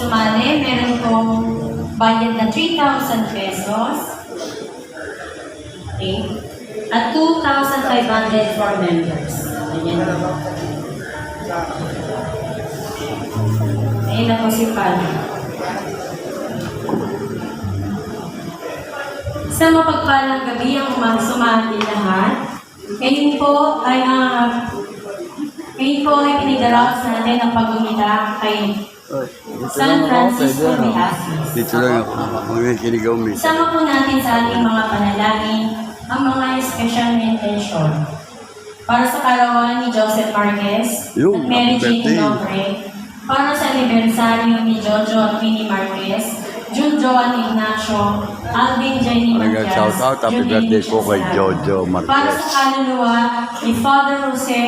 sumali, meron kong bayad na 3,000 pesos. Okay. At 2,500 for members. Ayan. Ayan na po si Pan. Sa mapagpalang gabi ang sumali lahat. Ngayon po ay pinidaraos natin ang pag-umita kay San Francisco de Assis. Dito lang ako. Magkikinig ako, miss. Sama po natin sa ating mga panalangin ang mga special intention. Para sa karawan ni Joseph Marquez at Mary Jane Inobre, para sa anibersaryo ni Jojo at Winnie Marquez, June Joan Ignacio, Alvin Jenny Matias, Shout out, happy birthday po kay Jojo Marquez. Para sa kaluluwa ni Father Jose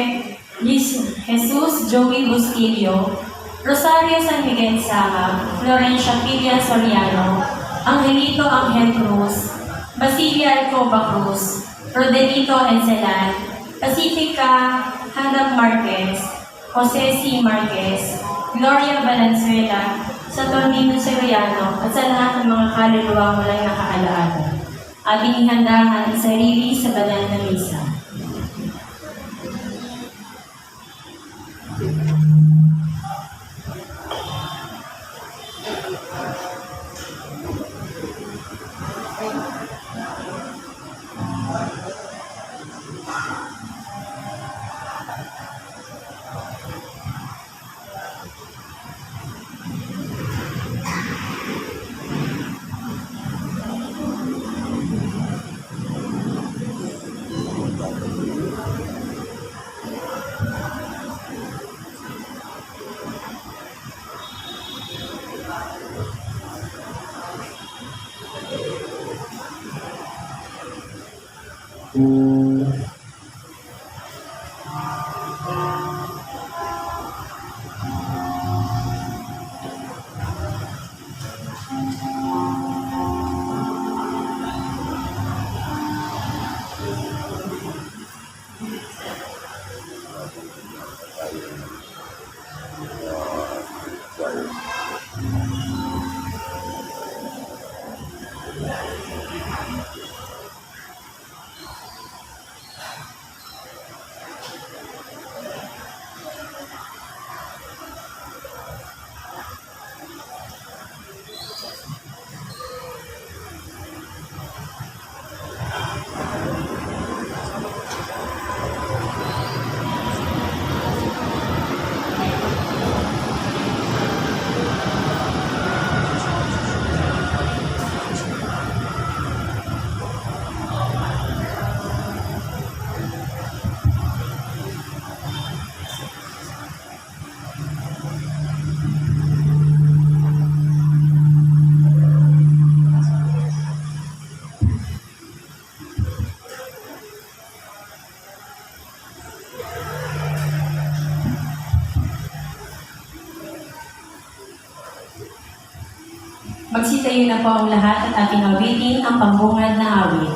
Jesus Joey Bustillo, Rosario San Miguel Sama, Florencia Pilla Soriano, Angelito Angel Cruz, Basilia Alcoba Cruz, Rodelito Encelan, Pacifica Hanap Marquez, Jose C. Marquez, Gloria Valenzuela, Saturnino Soriano, at sa lahat ng mga kaluluwang walang nakaalaala. Ating ihanda ang sarili sa banal na misa. Magsitayo na po ang lahat at ating awitin ang pambungad na awit.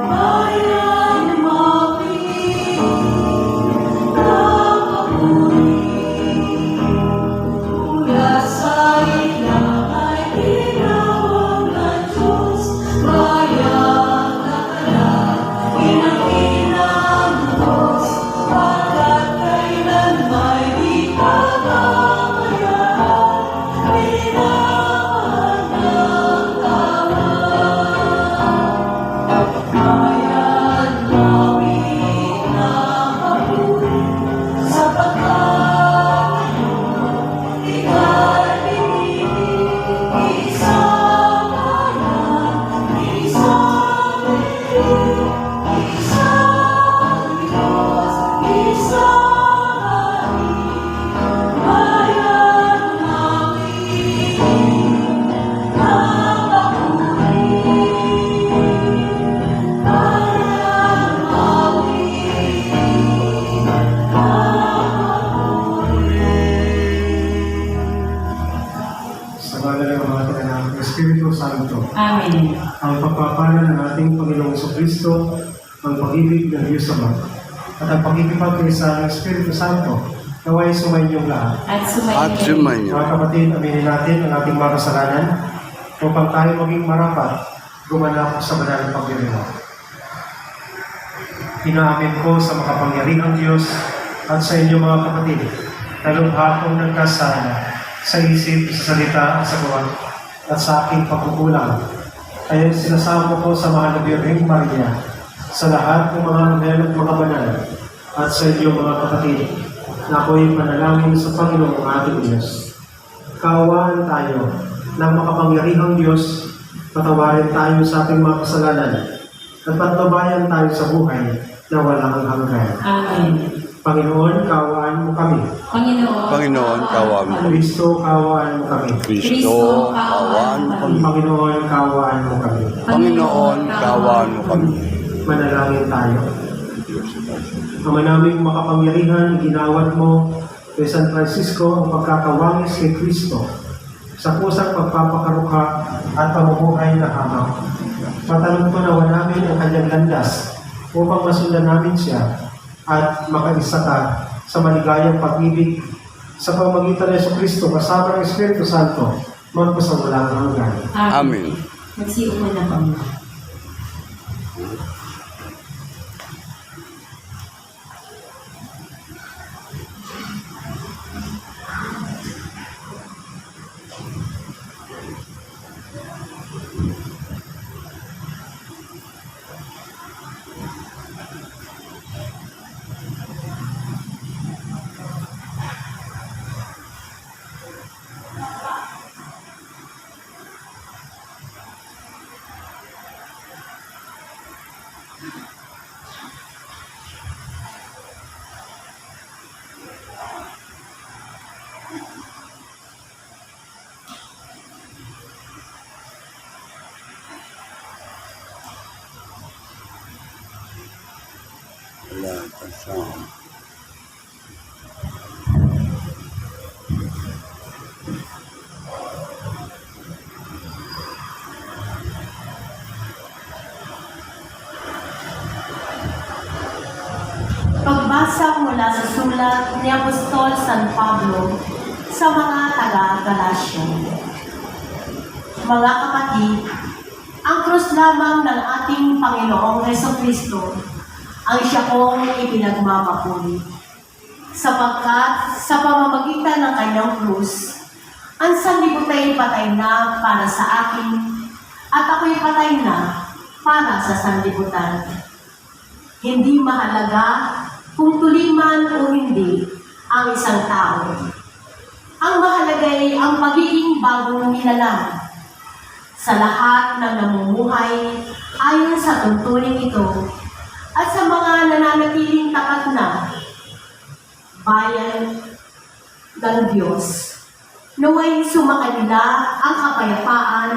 Bayan Mapili Espiritu Santo. Amen. Ang pagpapala ng ating Panginoong Kristo, ang pag-ibig ng Diyos Ama, at ang pagkikipagkaisa ng Espiritu Santo, naway sumayinyong lahat. At At sumayin. sumayin. Mga kapatid, aminin natin ang ating mga kasalanan upang tayo maging marapat gumanap sa banal na pagdiriwang. Inaamin ko sa makapangyarihang Diyos at sa inyo mga kapatid na lubha kong nagkasala sa isip, sa salita, sa gawa at sa aking pagkukulang. Kaya sinasamo ko sa mahal na Birheng Maria, sa lahat ng mga anghel at mga banal, at sa inyo mga kapatid, na ako'y manalangin sa Panginoong ating Diyos. Kaawaan tayo ng makapangyarihang Diyos, patawarin tayo sa ating mga kasalanan, at patnubayan tayo sa buhay na walang hanggan. Amen. Panginoon, kaawaan mo kami. Panginoon, kaawaan mo. Kristo, kaawaan mo kami. Kristo, kaawaan mo kami. Panginoon, kaawaan mo kami. Panginoon, kaawaan mo kami. Manalangin tayo. Ama naming makapangyarihan, ginawat mo kay San Francisco ang pagkakawangis kay Kristo sa pusang pagpapakarukha at pamumuhay na hamang. Patalong-tunawan namin ang kanyang landas upang masundan namin siya at makaisa ka sa maligayang pag-ibig sa pamamagitan ng Kristo kasama ng Espiritu Santo magpasawalang hanggan. Amen. Magsiuman na kami. Wala kasama. Pagbasa mula sa sulat ni Apostol San Pablo sa mga taga-Galasya. Mga kapatid, ang krus lamang ng ating Panginoong Jesucristo ang siya kong ipinagmamapuri. Sapagkat sa pamamagitan ng kanyang krus, ang sanlibutan patay na para sa akin at ako'y patay na para sa sanlibutan. Hindi mahalaga kung tuliman o hindi ang isang tao. Ang mahalaga ay ang pagiging bagong nilalang sa lahat ng namumuhay ayon sa tuntunin ito at sa mga nananatiling tapat na bayan ng Diyos. Naway sumakanila ang kapayapaan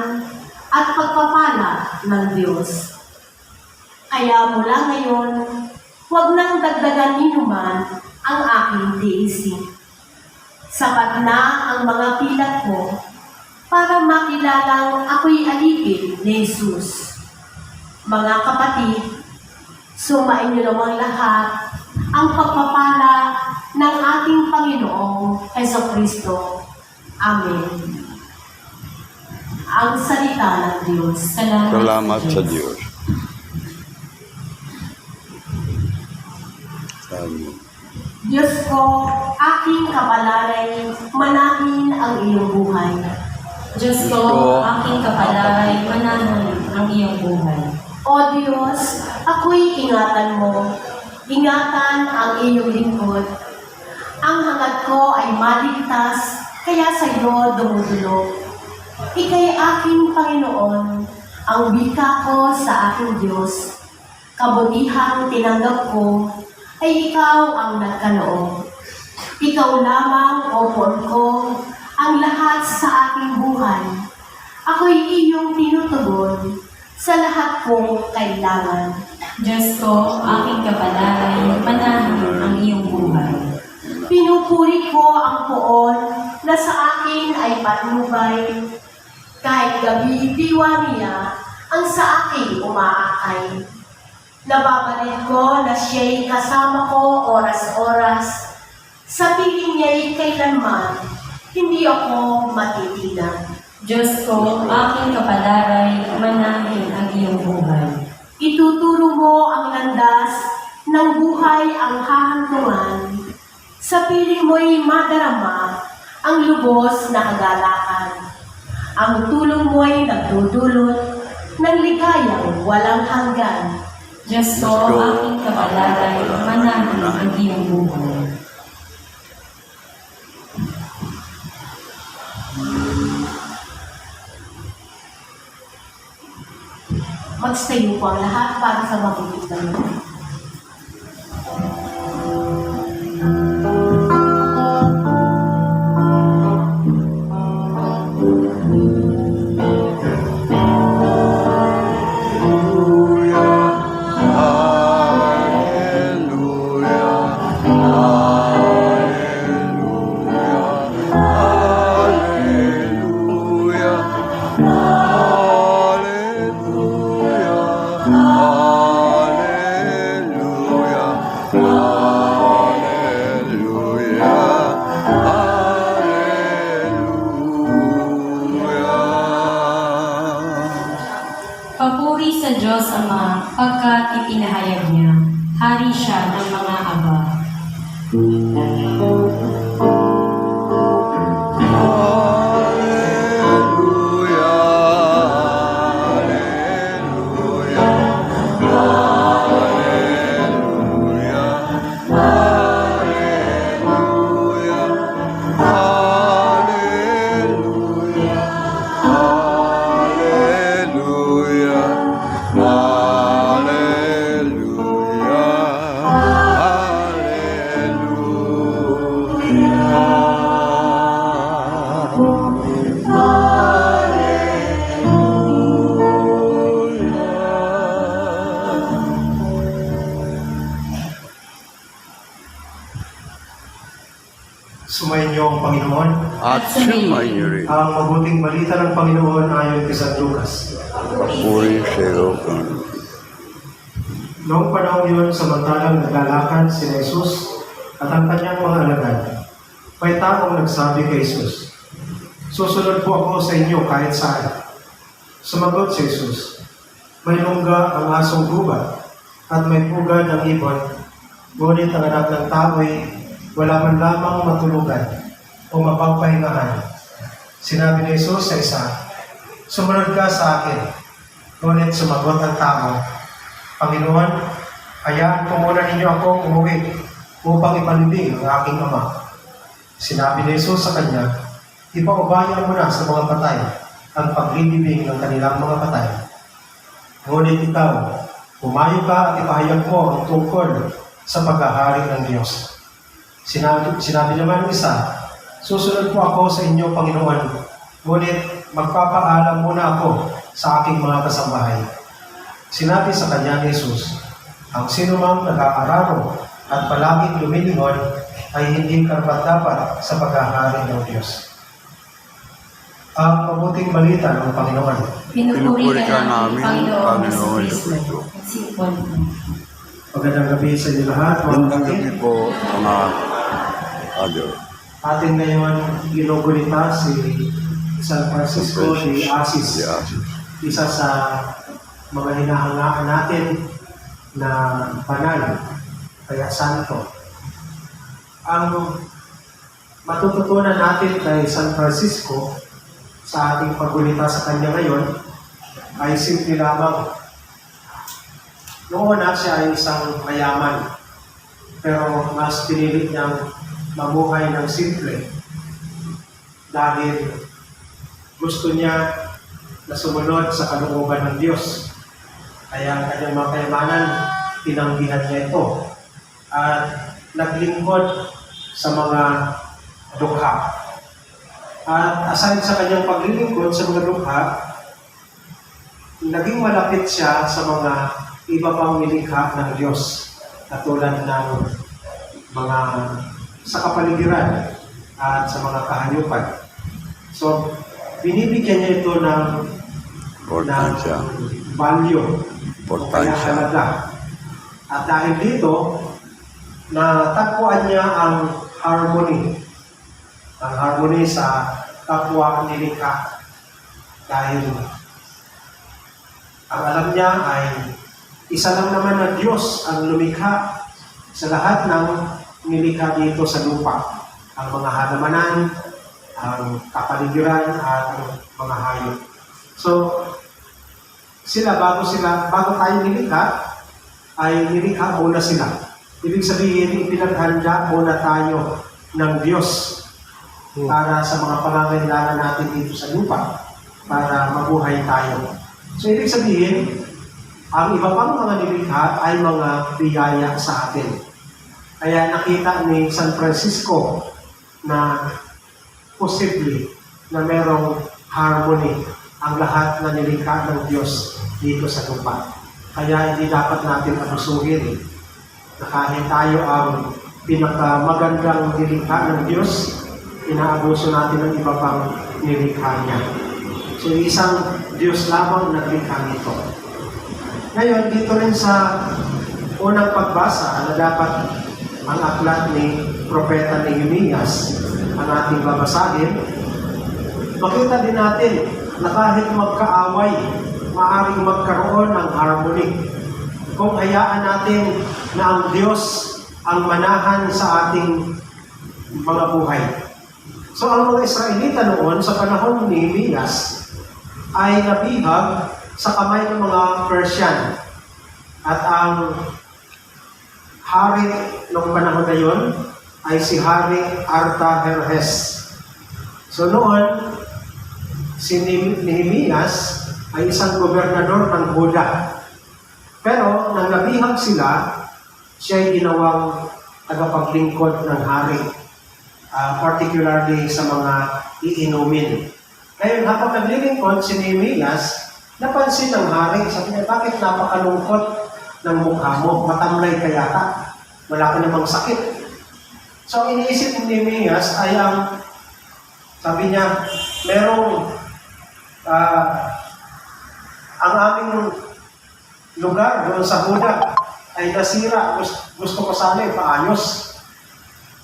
at pagpapala ng Diyos. Kaya mula ngayon, huwag nang dagdagan ninuman ang aking tiisin. Sapat na ang mga pilat ko para makilalang ako'y alipin ni Jesus. Mga kapatid, sumain niyo namang lahat ang pagpapala ng ating Panginoong Jesucristo. Amen. Ang salita ng Diyos. Salamat sa Diyos. Amen. Diyos ko, aking kapalaray, manahin ang iyong buhay. Diyos ko, aking kapalaray, manahin ang iyong buhay. O Diyos, ako'y ingatan mo. Ingatan ang iyong lingkod. Ang hangad ko ay maligtas, kaya sa iyo dumudulog. Ika'y aking Panginoon, ang wika ko sa aking Diyos. Kabutihang tinanggap ko, ay ikaw ang nagkaloob. Ikaw lamang, O Pon ko, ang lahat sa aking buhay. Ako'y iyong tinutugon sa lahat kong kailangan. Diyos ko, aking kapalaray, manahin ang iyong buhay. Pinupuri ko ang poon na sa akin ay patnubay. Kahit gabi diwa niya ang sa akin umaakay. Nababalik ko na siya'y kasama ko oras-oras. Sa piling niya'y kailanman, hindi ako matitinan. Diyos ko, aking kapalaray, manahin ang iyong buhay. Ituturo mo ang landas ng buhay ang hahantungan. Sa piling mo'y madarama ang lubos na kagalakan. Ang tulong mo'y nagdudulot ng ligayang walang hanggan. Diyos ko, aking kapalaray, manahin ang iyong buhay. Magstayo po ang lahat para sa mabuting balita. Papuri sa Diyos Ama, pagkat ipinahayag niya, hari siya ng mga aba. Sumayin niyo ang Panginoon. At sumayin niyo rin. Ang mabuting balita ng Panginoon ayon kay San Lucas. Puri sa iyo, Panginoon. Noong panahon yun, samantalang naglalakad si Jesus at ang kanyang mga alagad, may taong nagsabi kay Jesus, "Susunod po ako sa inyo kahit saan." Sumagot si Jesus, "May lungga ang asong gubat at may pugad ang ibon, ngunit ang anak ng tao'y wala man lamang matulugan o mapagpahingahan." Sinabi ni Jesus sa isa, "Sumunod ka sa akin." Ngunit sumagot ang tao, "Panginoon, hayaan po muna ninyo akong umuwi upang ipalibing ang aking ama." Sinabi ni Jesus sa kanya, "Ipaubaya mo na sa mga patay ang paglilibing ng kanilang mga patay. Ngunit ikaw, pumayo ka at ipahayag mo ang tungkol sa paghahari ng Diyos." Sinabi naman ng isa, "Susunod po ako sa inyo, Panginoon, ngunit magpapaalam muna ako sa aking mga kasambahay." Sinabi sa kanya ni Jesus, "Ang sinumang nag-aararo at palaging lumilingon ay hindi karapat-dapat sa paghahari ng Diyos." Ang mabuting balita ng Panginoon. Pinupuri ka namin, namin, Panginoon Panginoon Jesucristo. Jesucristo. Sipon. Magandang gabi sa inyo lahat. Magandang gabi po, mga Ador. Atin ngayon ginugulita si San Francisco de Di Assis, Asis. isa sa mga hinahangaan natin na banal, kaya santo. Ang matututunan natin kay San Francisco sa ating paggulita sa kanya ngayon ay simple lamang. Noong una siya ay isang mayaman, pero mas pinili niyang mabuhay ng simple dahil gusto niya na sumunod sa kalooban ng Diyos. Kaya ang kanyang mga kayamanan, tinanggihan niya ito at naglingkod sa mga dukha. At aside sa kanyang paglilingkod sa mga dukha, naging malapit siya sa mga iba pang nilikha ng Diyos, katulad ng mga sa kapaligiran at sa mga kahayupan. So, binibigyan niya ito ng Importansya. value o kaya Importansya. halaga. At dahil dito, natagpuan niya ang harmony. Ang harmony sa kapwa nilikha. Dahil ang alam niya ay isa lang naman na Diyos ang lumikha sa lahat ng nilikha dito sa lupa. Ang mga halamanan, ang kapaligiran, at ang mga hayop. So, bago tayo nilikha, ay nilikha muna sila. Ibig sabihin, ipinaghanda muna tayo ng Diyos para sa mga pangangailangan natin dito sa lupa, para mabuhay tayo. So, ibig sabihin, ang iba pang mga nilikha ay mga biyaya sa atin. Kaya nakita ni San Francisco na posible na merong harmony ang lahat na nilikha ng Diyos dito sa lupa. Kaya hindi dapat natin abusuhin na kahit tayo ang pinakamagandang nilikha ng Diyos, inaabuso natin ng iba pang nilikha niya. So, isang Diyos lamang naglikha nito. Ngayon, dito rin sa unang pagbasa na dapat ang aklat ni Propeta Nehemias ang ating babasahin, makita din natin na kahit magkaaway, maaaring magkaroon ng harmony. Kung hayaan natin na ang Diyos ang manahan sa ating mga buhay. So ang mga Israelita noon sa panahon ni Nehemias ay nabihag sa kamay ng mga Persian. At ang hari noong panahon na yun ay si Hari Artaherjes. So noon, si Nehemias ay isang gobernador ng Huda. Pero nang nabihag sila, siya ay ginawang tagapaglingkod ng hari. Particularly sa mga iinumin. Ngayon, habang naglilingkod si Nehemias, napansin ng hari, sabi niya, bakit napakalungkot ng mukha mo? Matamlay ka yata. Wala ka namang sakit. So, ang iniisip ni Nehemias ay sabi niya, merong ang aming lugar doon sa Huda ay nasira. Gusto ko sana ipaayos.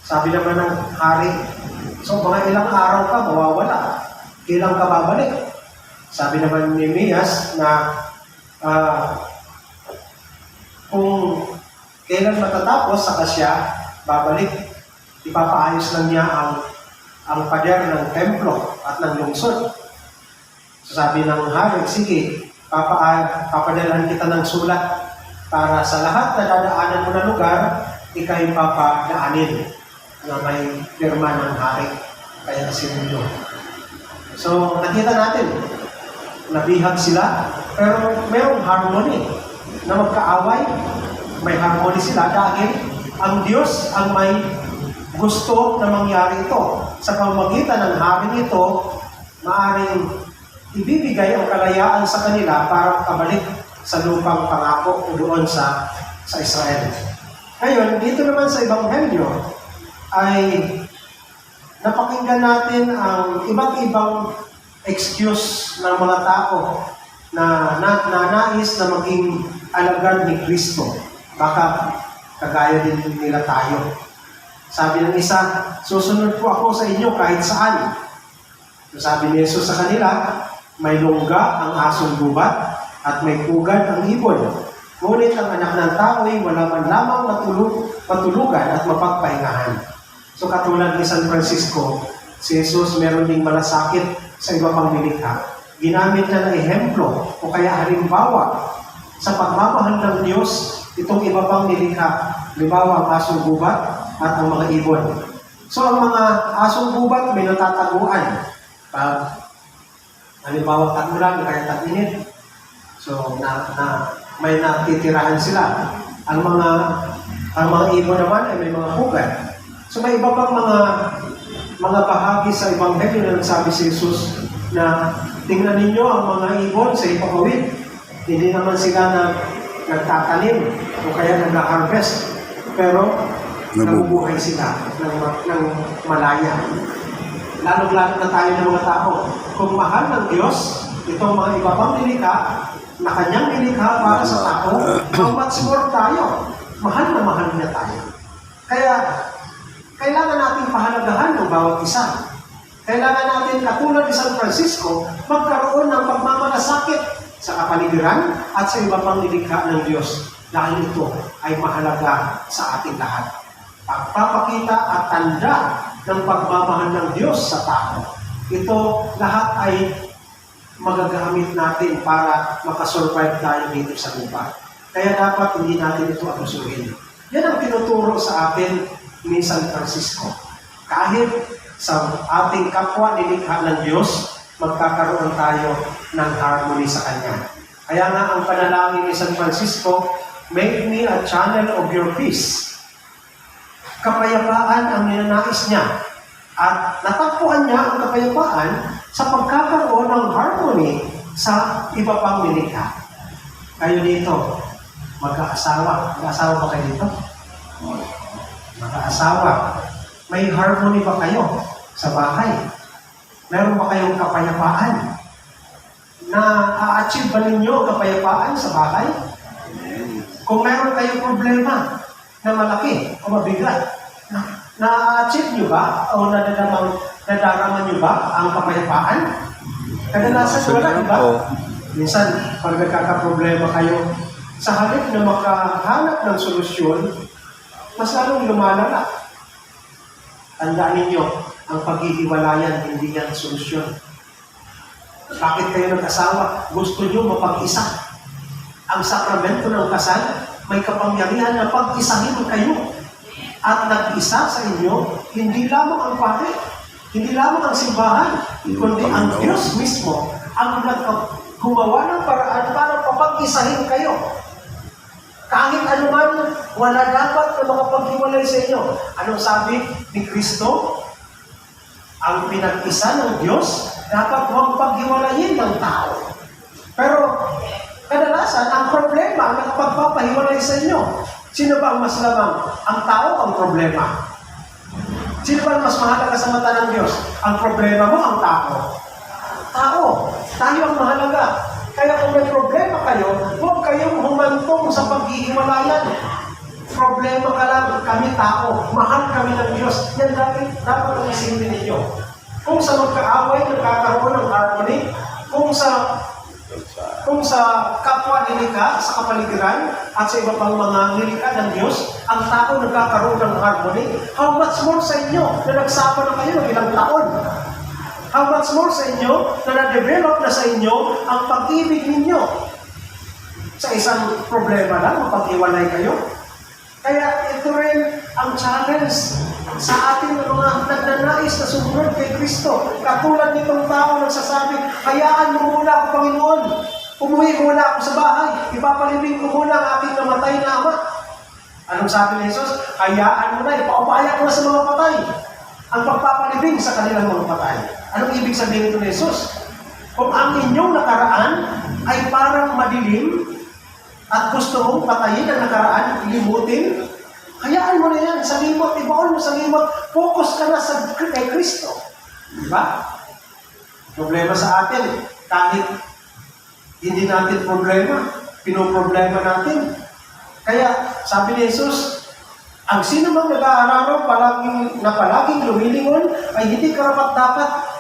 Sabi naman ng hari, so mga ilang araw ka mawawala. Kailan ka babalik? Sabi naman ni Nehemias na kung kailan matatapos saka siya babalik, ipapaayos lang niya ang pader ng templo at ng lungsod. So sabi ng hari, sige, papadalhan kita ng sulat para sa lahat na dadaanan mo na lugar, ikay papadaanin na may pirma ng hari, kaya sinundo. So nakita natin, nabihag sila, pero mayroong harmony na magkaaway. May harmony sila dahil ang Diyos ang may gusto na mangyari ito. Sa pamamagitan ng hari nito, maaaring ibibigay ang kalayaan sa kanila para kabalik sa lupang pangako doon sa Israel. Ngayon, dito naman sa Ebanghelyo ay napakinggan natin ang iba't ibang excuse ng mga tao na nais na maging alagad ni Kristo. Baka kagaya din nila tayo. Sabi ng isa, susunod po ako sa inyo kahit saan. So sabi ni Jesus sa kanila, may lungga ang asong gubat at may pugad ang ibon. Ngunit ang anak ng tao ay wala man lamang matulugan at mapagpahingahan. So katulad ni San Francisco, si Jesus meron ding malasakit sa iba pang nilikha. Ginamit niya na ehemplo o kaya halimbawa sa pagmamahal ng Diyos itong iba pang nilikha. Halimbawa ang asong gubat at ang mga ibon. So ang mga asong gubat may natataguan. Halimbawa tag-ulan, kaya tag-init. So may natitirahan sila. Ang mga ibon naman ay may mga pugad. So may iba pang mga bahagi sa Ebanghelyo na nagsabi si Jesus na tingnan ninyo ang mga ibon sa ipakawid. Hindi naman sila nagtatanim o kaya nag-harvest. Pero nabubuhay sila ng malaya. lalong-lalo na tayo ng mga tao. Kung mahal ng Diyos, itong mga iba pang nilikha, na kanyang nilikha para sa tao, how much more tayo? Mahal na mahal niya tayo. Kaya, kailangan natin pahalagahan ng bawat isa. Kailangan natin, katulad ni San Francisco, magkaroon ng pagmamalasakit sa kapaligiran at sa iba pang nilikha ng Diyos. Dahil ito ay mahalaga sa ating lahat. Pagpapakita at tanda ng pagmamahal ng Diyos sa tao. Ito lahat ay magagamit natin para makasurvive tayo dito sa lupa. Kaya dapat hindi natin ito abusuhin. Yan ang tinuturo sa atin ni San Francisco. Kahit sa ating kapwa nilikha ng Diyos, magkakaroon tayo ng harmony sa Kanya. Kaya nga ang panalangin ni San Francisco, make me a channel of your peace. Kapayapaan ang ninanais niya. At natagpuan niya ang kapayapaan sa pagkakaroon ng harmony sa iba pang nilikha. Kayo dito, mag-aasawa. Mag-aasawa ba kayo dito? Mag-aasawa. May harmony ba kayo sa bahay? Meron ba kayong kapayapaan? Na-achieve ba ninyo kapayapaan sa bahay? Kung meron kayong problema na malaki o mabigat, na-achieve nyo ba o nadarama nyo ba ang kapayapaan? Kadalasan wala, di ba? Minsan, pag nagkakaproblema kayo, sa halip na makahanap ng solusyon, mas lalong lumalala. Tandaan ninyo, ang paghihiwalayan, hindi yan solusyon. Bakit kayo nag-asawa? Gusto nyo mapag-isa. Ang sakramento ng kasal, may kapangyarihan na pag-isahin kayo. At nag-isa sa inyo, hindi lamang ang pare, hindi lamang ang simbahan, kundi ang Diyos mismo ang gumawa ng paraan para papag-isahin kayo. Kahit anuman, wala dapat na makapaghiwalay sa inyo. Anong sabi ni Kristo? Ang pinag-isa ng Diyos, dapat huwag paghiwalayin ng tao. Pero, kadalasan, ang problema ang nakapagpapahiwalay sa inyo. Sino ba ang mas lamang? Ang tao ang problema. Sino ba ang mas mahalaga sa mata ng Diyos? Ang problema mo, ang tao. Tao. Tayo ang mahalaga. Kaya kung may problema kayo, huwag kayong humantong sa paghihiwalayan. Problema ka lang, kami tao. Mahal kami ng Diyos. Yan dapat ang isipin ninyo. Kung sa magkaaway, nagkakaroon ng harmony, kung sa kapwa nilikha, sa kapaligiran, at sa iba pang mga nilikha ng Diyos, ang tao nagkakaroon ng harmony, how much more sa inyo na nagsama na kayo ng ilang taon? How much more sa inyo na na-develop na sa inyo ang pag-ibig ninyo? Sa isang problema lang, mapag-iwalay kayo? Kaya ito rin ang challenge sa ating mga nagnanais na sumunod kay Kristo. Katulad nitong tao nagsasabi, hayaan mo muna ako, Panginoon. Umuwi muna ako sa bahay. Ipapalibing ko muna ang aking namatay na ama. Anong sabi ni Jesus? Hayaan mo na, ipaubaya ko na sa mga patay. Ang pagpapalibing sa kanilang mga patay. Anong ibig sabihin ito ni Jesus? Kung ang inyong nakaraan ay parang madilim at gusto mong patayin ang nakaraan, ilimutin, hayaan mo na yan sa limot, ibaon mo sa limot, focus ka na sa kay Kristo. Diba? Problema sa atin, kahit hindi natin problema, pinoproblema natin. Kaya, sabi ni Jesus, ang sino mang nag-aararo na palaging lumilingon ay hindi karapat-dapat.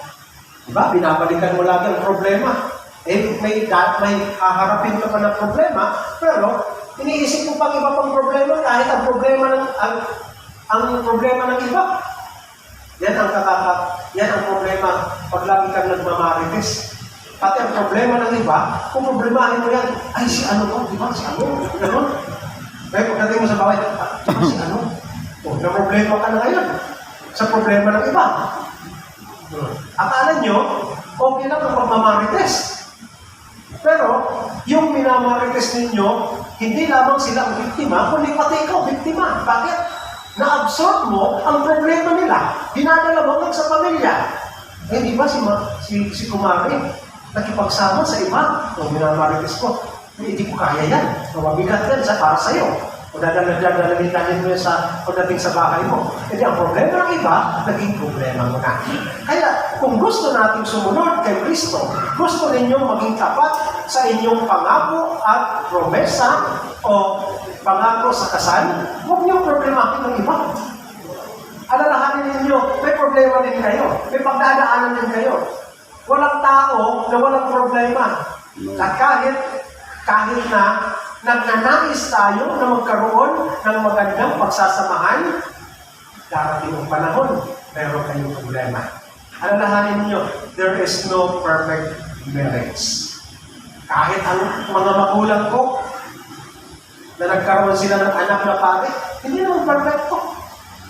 Diba? Binabalikan mo lagi ang problema. May haharapin ka pa ng problema, pero iniisip mo pang iba pang problema kahit ang problema ng iba. Yan ang problema pag lagi kang nagmamarites. Pati ang problema ng iba, kung problemahin mo yan, ay si ano ko, di ba? Si ano? Ganon. Kaya pagdating mo sa bahay, di ba si ano? Na problema ka na ngayon sa problema ng iba. Akala nyo, okay lang ang pagmamarites. Pero, yung minamarites ninyo, hindi lamang sila ang biktima, kundi pati ikaw biktima. Bakit? Na-absorb mo ang problema nila. Dinadala mo lang sa pamilya. Eh, di ba si Kumari, nakipagsama sa iba. O, minamarites ko. Hindi ko kaya yan. Mabigat yan para sa'yo. O dadalhin natin mo yan pagdating sa bahay mo. Hindi, ang problema ng iba, naging problema mo na. Kaya, kung gusto nating sumunod kay Kristo, gusto ninyong maging tapat sa inyong pangako at promesa o pangako sa kasal, huwag niyong problemahin ng iba. Alalahanin ninyo, may problema din kayo. May pagdadaanan din kayo. Walang tao na walang problema. At kahit na nagnanais tayo na magkaroon ng magandang pagsasamahan, darating ang panahon, meron kayong problema. Alalahanin ninyo, there is no perfect marriage. Kahit ang mga magulang ko, na nagkaroon sila ng anak na pare, hindi naman perfecto.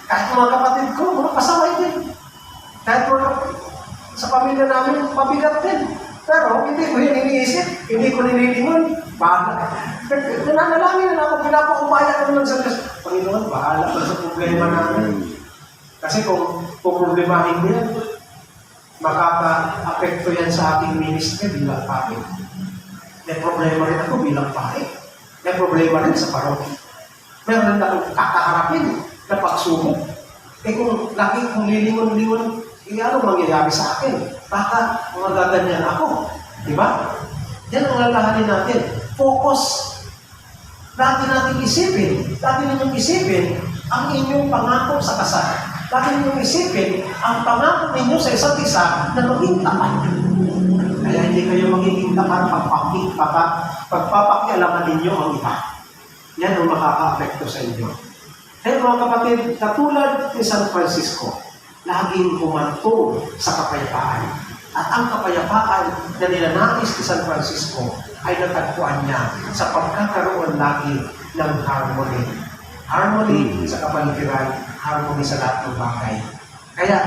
Kahit mga kapatid ko, mga pasaway din. Kahit sa pamilya namin, mabigat din. Pero hindi ko yun iniisip, hindi ko nililingon. Nananalangin na ako, pinapakumaya ko lang sa Diyos. Panginoon, bahala ka sa problema namin. Kasi kung problemahin mo yan, makaka-apekto yan sa ating ministry bilang pare. May problema rin ako bilang pare. May problema rin sa paroky. Meron rin akong kakaharapin na pagsubok. Kung lagi kong lilingon-lingon, ano mangyayari sa akin? Baka magaganyan ako. Diba? Yan ang lalahanin natin. Focus. Lagi natin isipin. Lagi ninyong isipin ang inyong pangako sa kasal. Lagi ninyong isipin ang pangako ninyo sa isa't isa na maging tapat. Kaya hindi kayo magiging tapat pagpapakialaman ninyo ang iba. Yan ang makaka-apekto sa inyo. Kaya mga kapatid, katulad ni San Francisco, laging humantong sa kapayapaan. At ang kapayapaan na nilanais ni San Francisco ay natagpuan niya sa pagkakaroon lagi ng harmony. Harmony sa kapaligiran, harmony sa lahat ng bagay. Kaya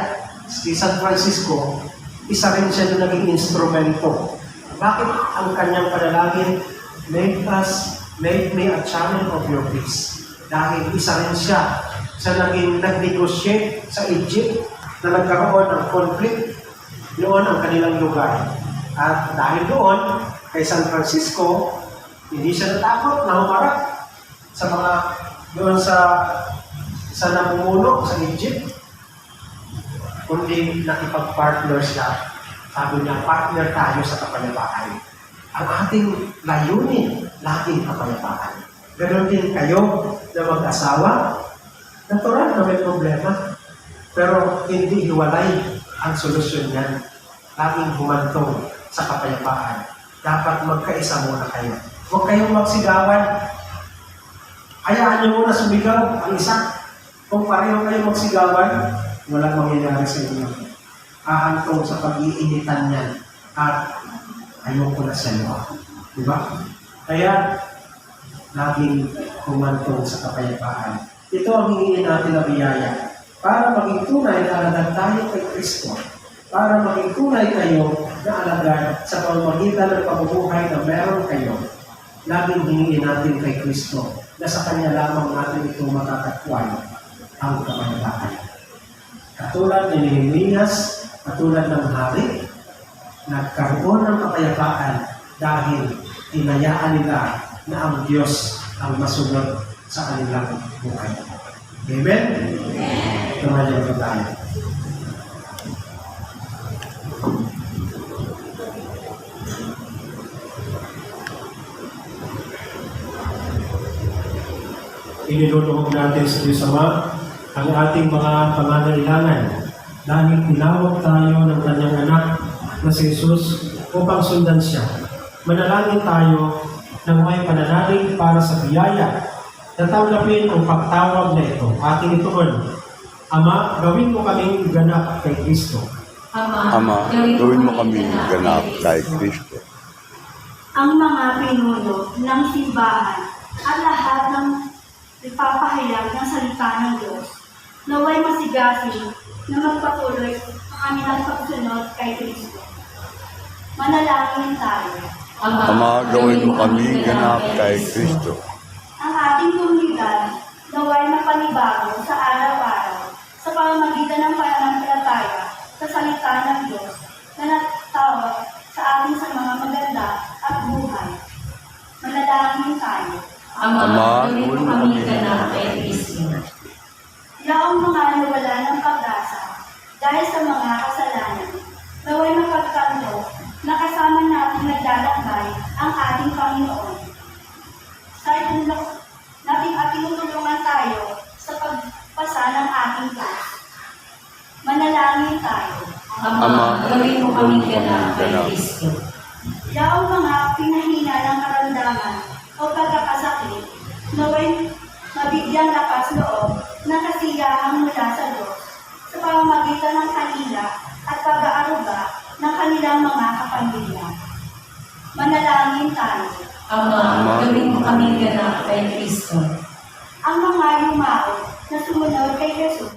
si San Francisco, isa rin siya na naging instrumento. Bakit ang kanyang panalangin, make me a channel of your peace. Dahil isa rin siya sa naging nag-negotiate sa Egypt na nagkaroon ng conflict noon ang kanilang lugar. At dahil doon, kay San Francisco, hindi siya natakot na humarap sa mga doon sa namumuno sa Egypt, kundi nakipag-partner siya. Sabi niya, partner tayo sa kapayapaan. Ang ating layunin, laging kapayapaan. Ganon din kayo na mag-asawa, natural na may problema. Pero hindi hiwalay ang solusyon niyan. Laging humantong sa kapayapaan. Dapat magkaisa muna kayo. Huwag kayong magsigawan. Hayaan niyo muna sumigaw ang isa. Kung pareho kayo magsigawan, walang mangyayari sa inyo. Ahantong sa pag-iinitan niyan at ayoko na sa iyo. Diba? Kaya, laging humantong sa kapayapaan. Ito ang hingin natin na biyaya para maging tunay na alagad tayo kay Kristo. Para maging tunay kayo na alagad sa pamamagitan ng pamumuhay na meron kayo. Laging hingin natin kay Kristo na sa Kanya lamang natin ito matatagpuan ang kapayapaan. Katulad ni Nehemias, katulad ng hari, nagkaroon ng kapayapaan dahil hinayaan nila na ang Diyos ang masunod sa kanilang buhay. Amen? Tumayan ka tayo. Iniluluhog natin sa Diyos Ama ang ating mga pangangailangan dahil tinawag tayo ng Kanyang anak na si Jesus upang sundan siya. Manalangin tayo ng may pananalig para sa biyaya na tanggapin ang pagtawag na ito. Ating ituon, Ama, gawin mo kaming ganap kay Kristo. Ama, gawin mo kami ganap kay Kristo. Ang mga pinuno ng simbahan at lahat ng ipapahayag ng salita ng Diyos, naway masigasig na magpatuloy sa kanilang pagsunod kay Kristo. Manalangin tayo. Ama, gawin mo kami ganap kay Kristo. Ang ating komunidad naway mapanibago sa araw-araw sa pamamagitan ng pananampalataya sa salita ng Diyos na natawag sa atin sa mga maganda at buhay. Manalangin tayo. Ama, gawin mo kami ganap kay Kristo. Yaong mga nawala ng pag-asa dahil sa mga kasalanan, Ama, gawin mo kaming ganap kay Kristo. Yaong mga pinahina ng karamdaman o pagkakasakit, naway mabigyan lakas loob na kasiyahan mula sa Diyos sa pamamagitan ng kanila at pag-aaruga ng kanilang mga kapamilya. Manalangin tayo. Ama, gawin mo kaming ganap kay Kristo. Ang mga yumao na sumunod kay Jesus.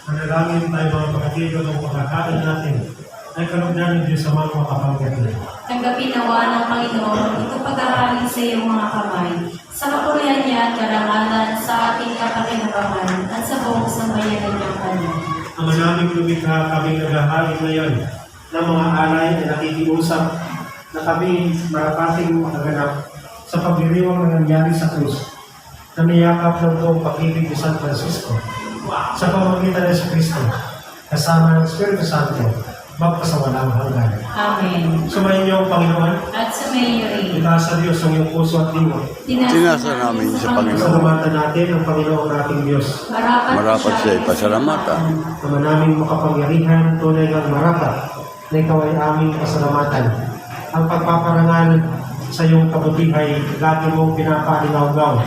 Manalangin tayo mga kapatid ng pagkakain natin ay kalugdan ng Diyos sa mga makapangyarihan. Tanggapin nawa ng Panginoon ito pag-ahalin sa iyong mga kamay, sa kapurihan niya at karangalan sa ating kapakinabangan at sa buong sambayanan niyang kanya. Ang naming lumikha kaming naghahalin ngayon ng mga alay na nakikiusap na kami marapating makaganap sa pagdiriwang na nangyari sa krus na niyakap ng buong pag-ibig ni San Francisco sa pamamagitan ng Kristo kasama ng Espiritu Santo magpasawalang hanggan. Amen. Sumayin niyo ang Panginoon. At sa rin, Itaas sa Diyos ang iyong puso at diwa. Tinasa namin sa Panginoon. Pasalamatan natin ang Panginoon nating Diyos. Marapat siya ipasalamatan. Naman naming makapangyarihan, tunay ng marapat na ikaw ay aming pasalamatan. Ang pagpaparangal sa iyong kabutihay, lagi mong pinapalinaw-gaw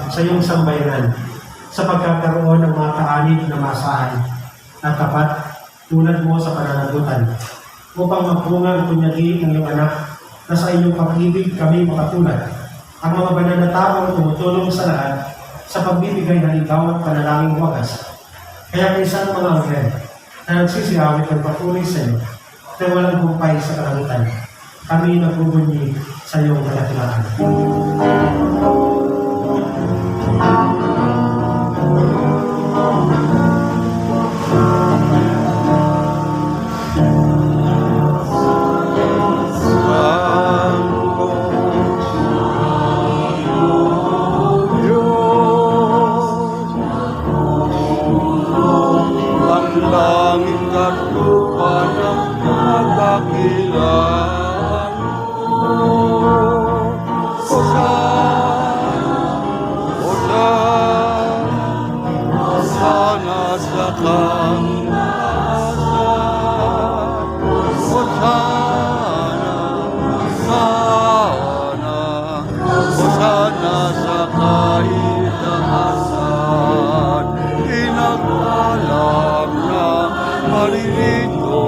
sa iyong sambayanan sa pagkakaroon ng mga kaanib na masahan at tapat tulad mo sa pananagutan upang magpunga ang kunyagi ng iyong anak na sa inyong pag-ibig kami makatulad. Ang mga banal na taong tumutulong sa lahat sa pagbibigay ng ikaw at panalangin wagas. Kaya minsan mga anghel na nagsisiawit ng patuloy sa iyo na walang humpay sa kalangitan. Kami nagbubunyi sa iyong kadakilaan. Langit at lupa ng pagkakilaan mo. Hosana sa kanglasan. Hosana sa kaitaasan. Inagalang na maririto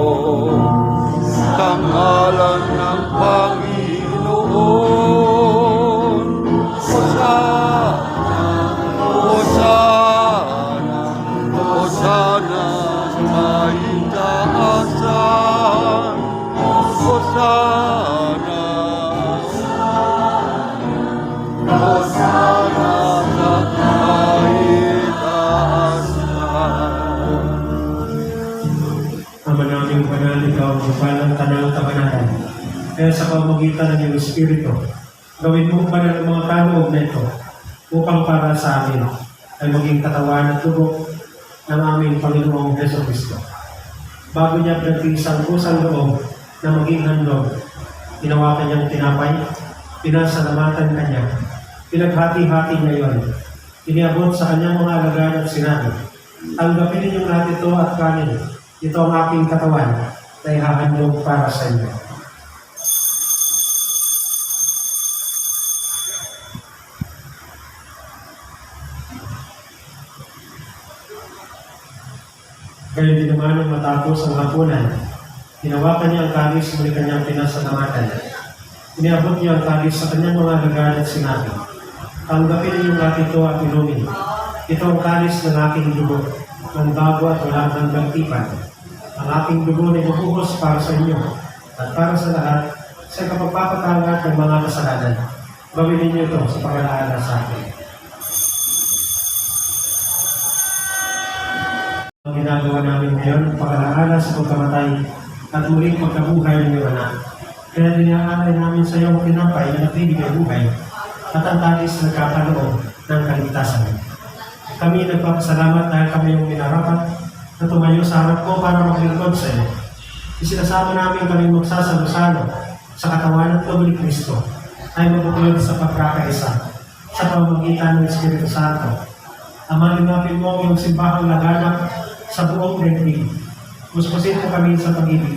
tangalan ng Panginoon. Hosana sa kaitaasan. Hosana sa kaitaasan. Ama naming banal, ikaw ang balang tanang kabanatan. Kaya sa pamamagitan ng iyong Espiritu, gawin mo banal ang mga kaloob na ito upang para sa amin ay maging katawan at lubok ng aming Panginoong Heso Kristo. Bago niya pinagtiisang kusang loob na maging handog, ginawa kanyang tinapay, pinasalamatan kanya, pinaghati-hati niya yon, iniabot sa kanyang mga alagad at sinabi, Tanggapin ninyo natin ito at kanin. Ito ang aking katawan na ihahandog para sa inyo. Kaya din naman nang matapos ang hapunan, hinawakan niya ang kalis muli kanyang pinasalamatan. Iniabot niya ang kalis sa kanyang mga alagad at sinabi, tanggapin ninyong natin ito at inumin. Ito ang kalis ng aking dugo, ng bago at walang hanggang tipan. Ang aking dugo na ibubuhos para sa inyo at para sa lahat sa kapagpapatawad ng mga kasalanan. Gawin ninyo ito sa pag-alaala sa akin. Ang ginagawa namin ngayon, pag-alaala sa pagkamatay at muling pagkabuhay ng iyong anak. Kaya dinaalay namin sa iyo ang tinapay na nagbibigay buhay at ang talis na nagkakaloob ng kaligtasan. Kami nagpapasalamat dahil kami yung minarapat na tumayo sa harap ko para maglingkod sa iyo. Isinasama namin kami magsasalo-salo sa katawan at tubo ni Kristo ay mabuklod sa pagkakaisa sa pamamagitan ng Espiritu Santo. Amalingapin mo ang iyong simbahang laganap sa buong daigdig. Muspusin mo kami sa pag-ibig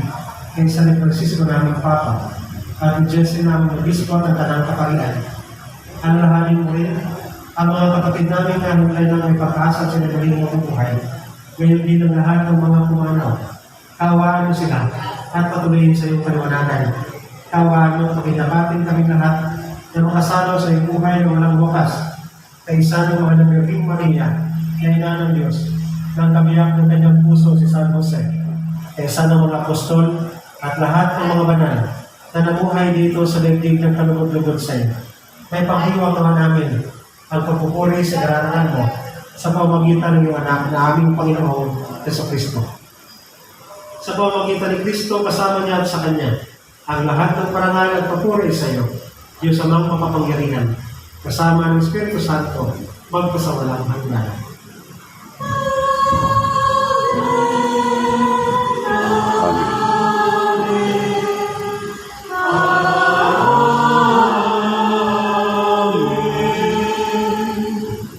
kay San Francisco naming Papa at ni Jesse naming Obispo at ang Tanang Kaparian. Alalahanin mo rin ang mga kapatid namin na nulay ng may pag-asa at sinabaling mabubuhay. Ngayon din ang lahat ng mga pumanaw. Kawaan mo sila at patuloyin sa iyong paliwanagan. Kawaan mo pagkinabatin kami lahat na makasalo sa iyong buhay na walang wakas. Kaisa ng mga Birhing Maria na ina ng Diyos, nang kabiyak ng kanyang puso si San Jose, kaisa ng mga apostol at lahat ng mga banal na namuhay dito sa daigdig ng kalugod-lugod sa iyo. May panghiwag naman namin ang pagpupuri sa garangan mo sa pamamagitan ng iyong anak na aming Panginoon Jesucristo. Sa pamamagitan ni Kristo, kasama niya at sa Kanya, ang lahat ng parangal at papuri sa iyo, Diyos amang makapangyarihan, kasama ng Espiritu Santo, magpasawalang hanggan.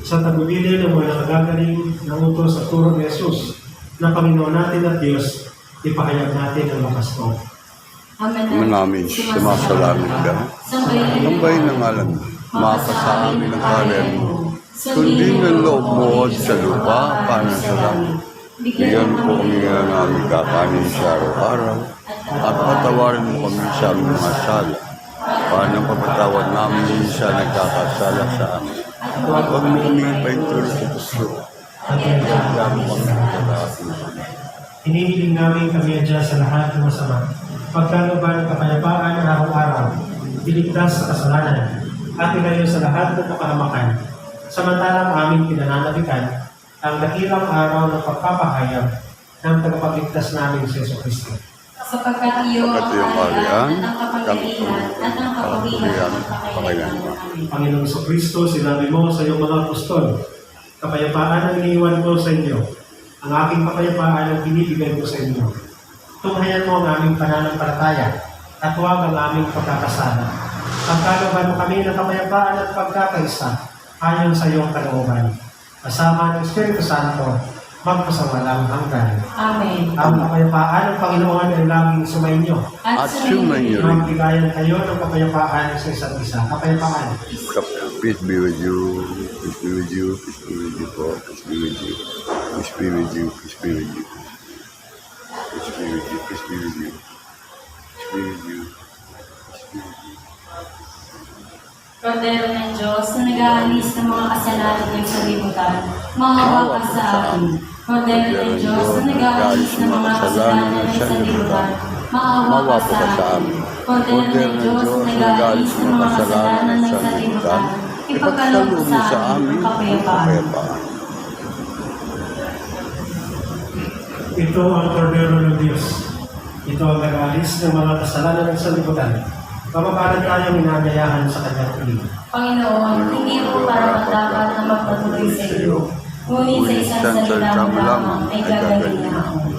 Sa tagubili ng mga nakagagaling ng utos at turo ni Jesus na Panginoon natin at Diyos, ipahayag natin ang lakas mo. Ama namin, sumasalangit ka. Sambahin ng alam mo. Mapasa amin ang karen mo. Sundin ang loob mo sa lupa, paano sa langit. Bigyan po kami ng aming kakanin sa araw-araw at patawarin mo kami sa aming mga sala. Paano papatawad namin sa nagkakasala sa amin. Huwag mo kami paintulog sa gusto. At nagkakasala mo kami sa lahat. Hinihiling namin kami dyan sa lahat ng masama. Pagkaluban ng kapayapaan araw-araw, iligtas sa kasalanan, at ilayo sa lahat ng kapahamakan. Samantalang aming pinananabikan ang dakilang araw ng pagpapahayag ng tagapagligtas namin si Jesucristo. Sapagkat iyo ang kaharian, at ang kapangyarihan, at ang kapangyarihan, kapakailanman. Panginoong Jesucristo, sinabi mo sa iyong mga apostol, kapayapaan ang iniiwan ko sa inyo. Ang aking kapayapaan ang binibigay ko sa inyo. Tunghayan mo ang aming pananampalataya at huwag ang aming pagkakasala. Pagkaluban mo kami ng kapayapaan at pagkakaisa ayon sa iyong kalooban. Kasama ng Espiritu Santo, magpasawalang hanggan. Amen. Ang kapayapaan ng Panginoon ay laging sumainyo. At sumainyo rin. Magbigayan kayo ng kapayapaan sa isa't isa. Kapayapaan. Peace be with you. Peace be with you. Peace be with you po. Peace be with you. Peace be with you. Peace be with you. Peace be with you. Peace be with you. Peace be with you. Kordero ng Diyos na nag-aalis ng mga kasalanan ng sanlibutan, maawa ka sa akin. Kordero ng Diyos na nag-aalis ng mga kasalanan ng sanlibutan, maawa ka sa akin. Kordero ng Diyos na nag-aalis ng mga kasalanan ng sanlibutan, ipagkaloob mo sa amin ang kapayapaan. Ito ang Kordero ng Diyos. Ito ang nag-aalis ng mga kasalanan ng sanlibutan. Mapapalad tayong inagayahan sa kanyang piling. Panginoon, hindi po para dapat na magpatuloy sa iyo. Ngunit sa isang salita mo lamang ay gagaling na ako.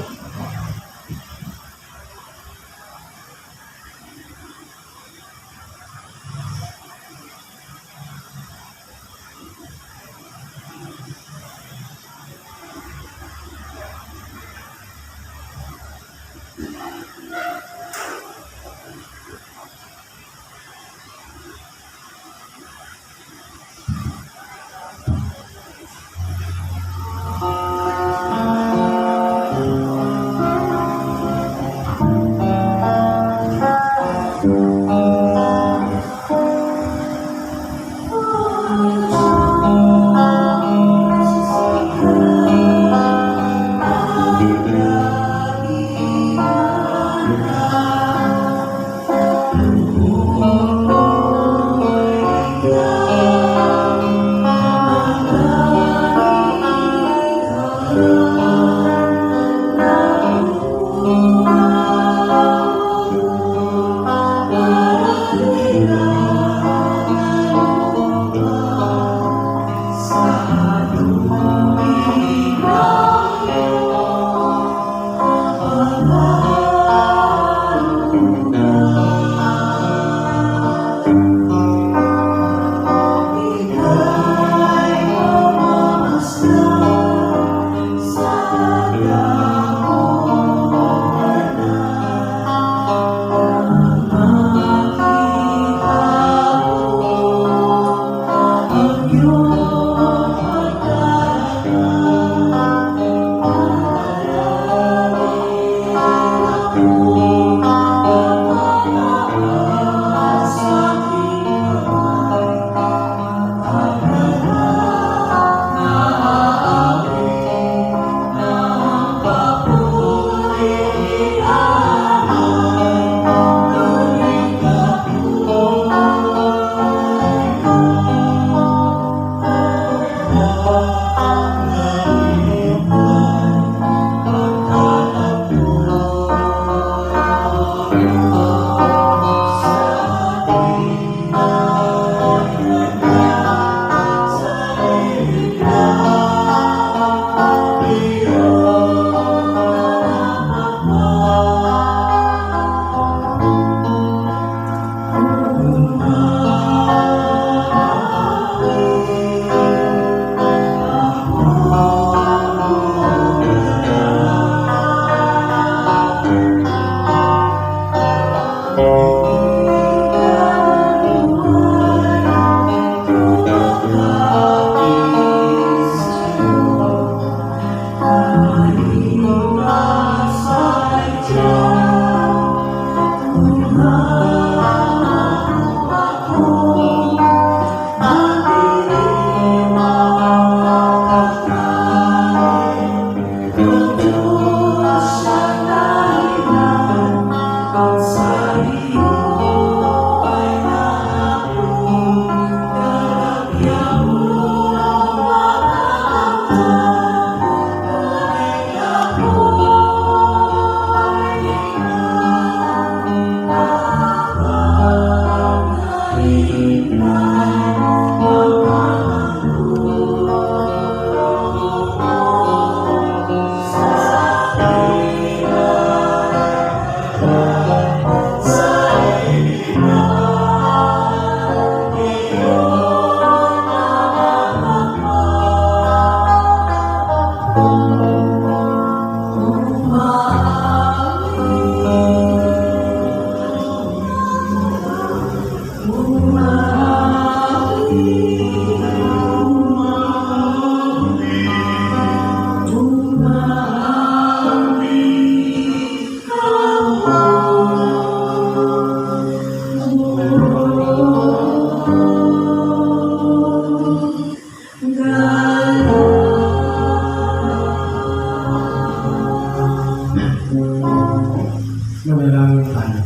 Manalangin tayo.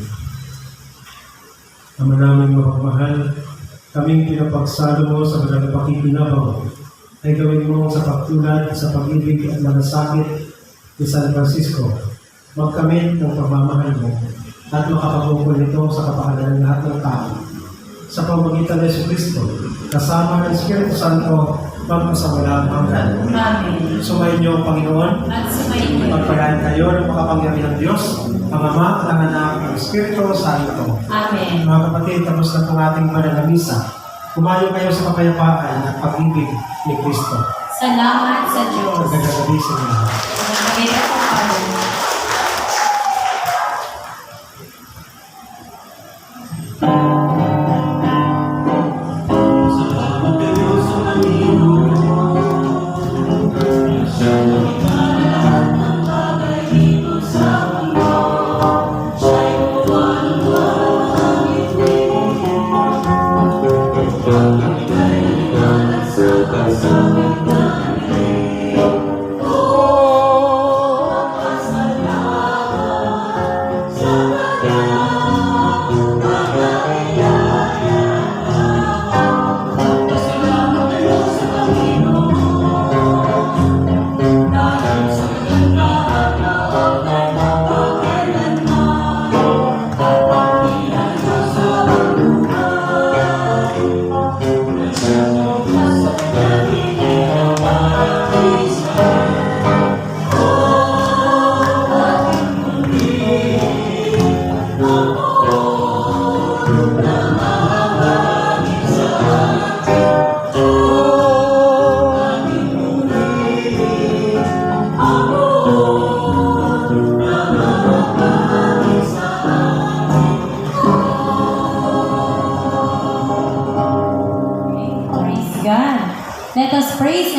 Ama namin mapagmahal, kaming pinapagsalo mo sa mga pakikinabaw ay gawin mo sa pagtulad sa pag-ibig at malasakit ni San Francisco. Magkamit ng pagmamahal mo at makapagpupul nito sa kapakanan ng lahat ng tao. Sa pamamagitan ng Jesucristo, kasama ng Espiritu Santo, magpasawalang hanggan. Amen. Sumayin niyo ang Panginoon. At sumayin niyo. Pagpalain kayo ng makapangyarihang Diyos, ang Ama, ang Anak, ang Espiritu Santo. Amen. Mga kapatid, tapos na itong ating mananamisa. Kumayo kayo sa kapayapaan at pag-ibig ni Kristo. Salamat sa Diyos. Magandang gabi sa inyo. Magandang gabi po, Father.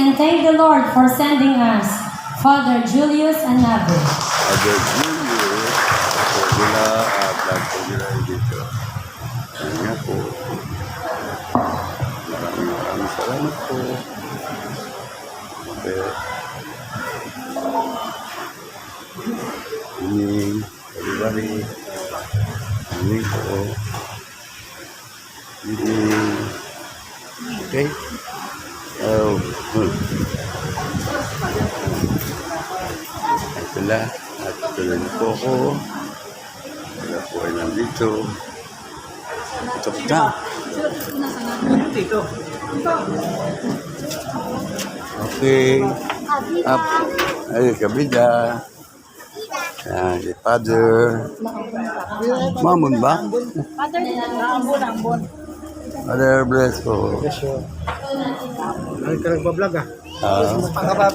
and thank the Lord for sending us Father Julius Anabe. Father Julius, Pogula at Pogula dito. Yan nga po. Maraming salamat po. Okay. Ining, everybody. Ining po. Ining. Okay. Oh. Sila. At tuloy na po ako. Sila po ay nandito. Ito ka. Okay. Up. Ay, kabida. Yan, si Father. Mamon ba? Father, bless po. Ay, ka nagbablog ah.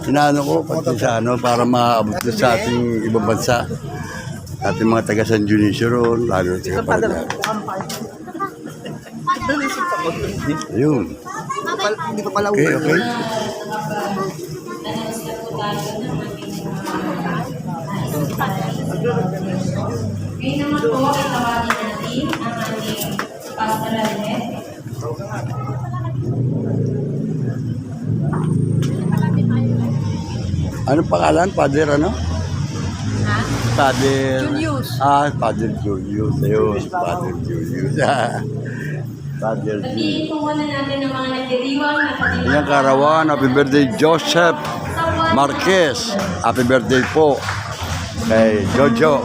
Inaano ko pati sa ano para maabot na sa ating ibang bansa. Ating mga taga San Dionisio roon, lalo sa kapatid. Ayun. Okay, okay. Ngayon naman po, itawagin natin ang ating pastoral head. Ano pangalan? Father ano? Ha? Father... Julius. Father Julius. Ayun, Father Julius. Father Julius. Sabihin po muna natin ang mga nagdiriwang na kanilang Ilang karawan, happy birthday Joseph Marquez. Happy birthday po kay Jojo.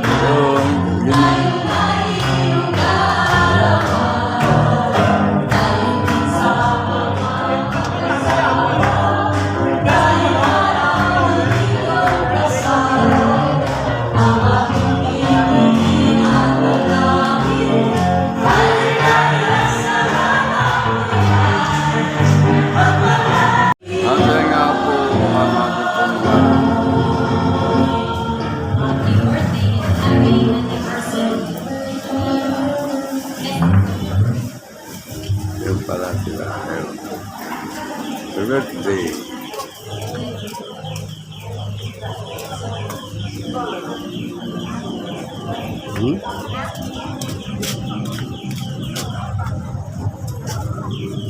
Yun, yun. Handa nga po ang ating pangalaman. happy birthday and happy anniversary. Yun pala sila. Ayun. Happy birthday. Hmm?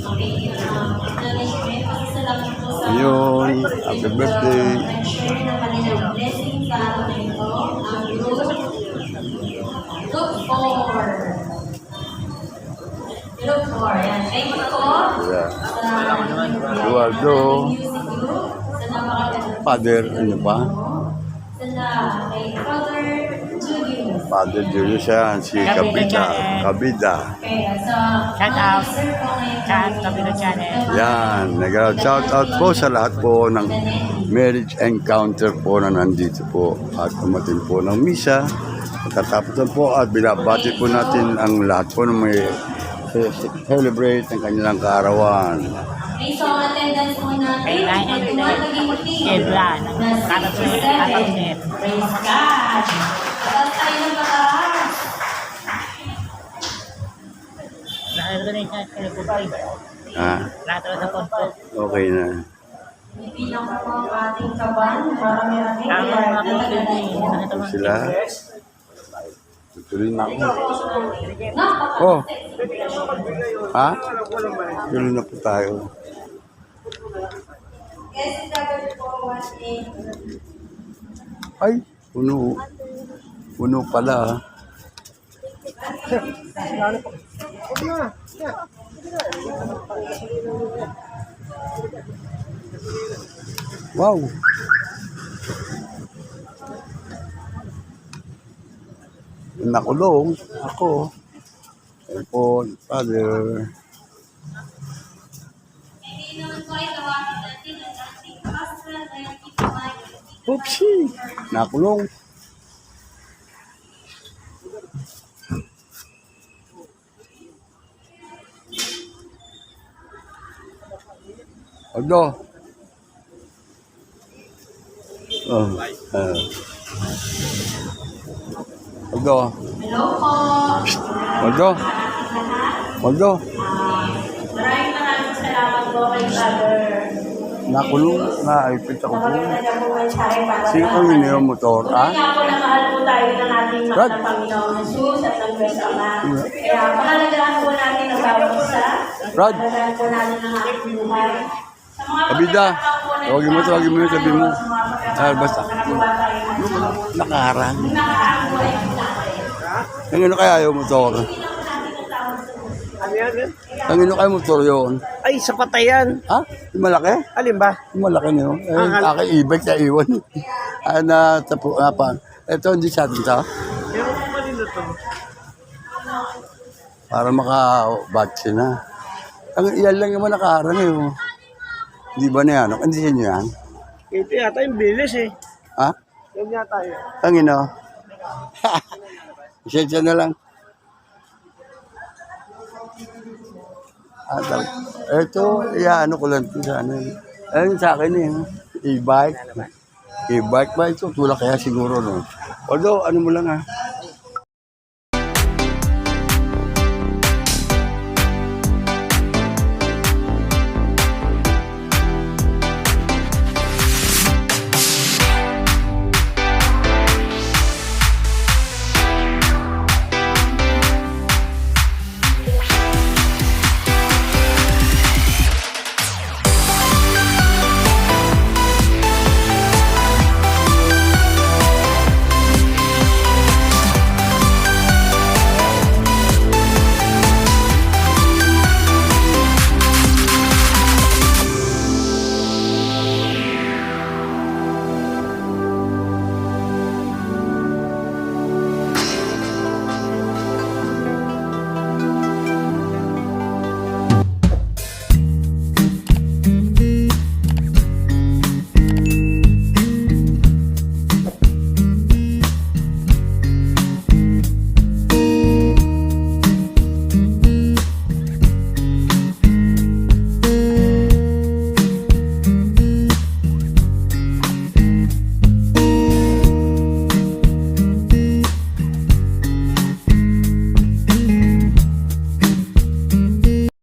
Okay, acknowledgement. Pasasalamat po sa Yun. Happy birthday. nag-share ng kanilang blessing sa araw na ito. Ang look for. Look for. Yan. Thank you po Yeah. sa Eduardo. music group. Sa napakaganda. Father, ano pa? Sa kay Father Julius. Father Julius yan, si Kabida. Kabida. Okay, sa Shout out. sir po ngayon. Chat, Kabila Channel. Yan, nag-shout out po sa lahat po ng marriage encounter po na nandito po at umatin po ng misa. Pagkatapos na po at binabati po natin ang lahat po na may celebrate ng kanilang kaarawan. Okay, so ang attendance po natin. Kay Ryan and Ebla ng Katapunet. Praise God. At tayo ng mataas. Lahat na yung celebrate. Ha? Lahat na po. Okay na. Bibilang po ang ating kaban. Marami-rami. Ang mga kapatid. Ito sila. Tuloy na ako. Napaka- Oh. Ha? Tuloy na po tayo. Yes, gagawin po one day. Ay, puno. Puno pala. Ha? Wow. Nakulong ako. Ayun po, Father. Hindi naman po ay tawagin natin ang ating pastoral and ipamay. Oopsie! Nakulong. Odo. Oh. Odo. Hello po. Waldo. Waldo. Maraming salamat po kay Father. Nakulong. Naipit ako po. Napaganda niya po mensahe para Sino ang inyo motor? Tunay nga po na mahal po tayo ng ating Brad. na Panginoong Jesus at ng Diyos Ama. Kaya pahalagahan po natin ang bawat isa. Brad. Pahalagahan po natin ang ating buhay. Sa mga Kabida. pagkakataon po na Tawagin mo, sabi mo. sa mga pagkakataon Basta. nakakuha tayo ng mga Nakaharang. nakakaang buhay po tayo. Ang kaya yung motor? Ang kaya motor yun? Ay, sa patayan. Ha? Yung malaki? Alin ba? Yung malaki niyo. Eh, aking e-bike na iwan. Tapo, pa. Ito, hindi sa atin ito. Ewan ko kanino to. Para maka-batch na. Yan lang yung nakaharang eh. Oh. Hindi ba na yan? Hindi sa inyo yan? Ito yata yung bilis eh. Ha? Yan yata yun. Tangino. Isensya na lang. Ito, ano ko lang ito sa ano. Ayun sa akin eh. E-bike. E-bike ba ito? Tulak kaya siguro no. Although, ano mo lang ha.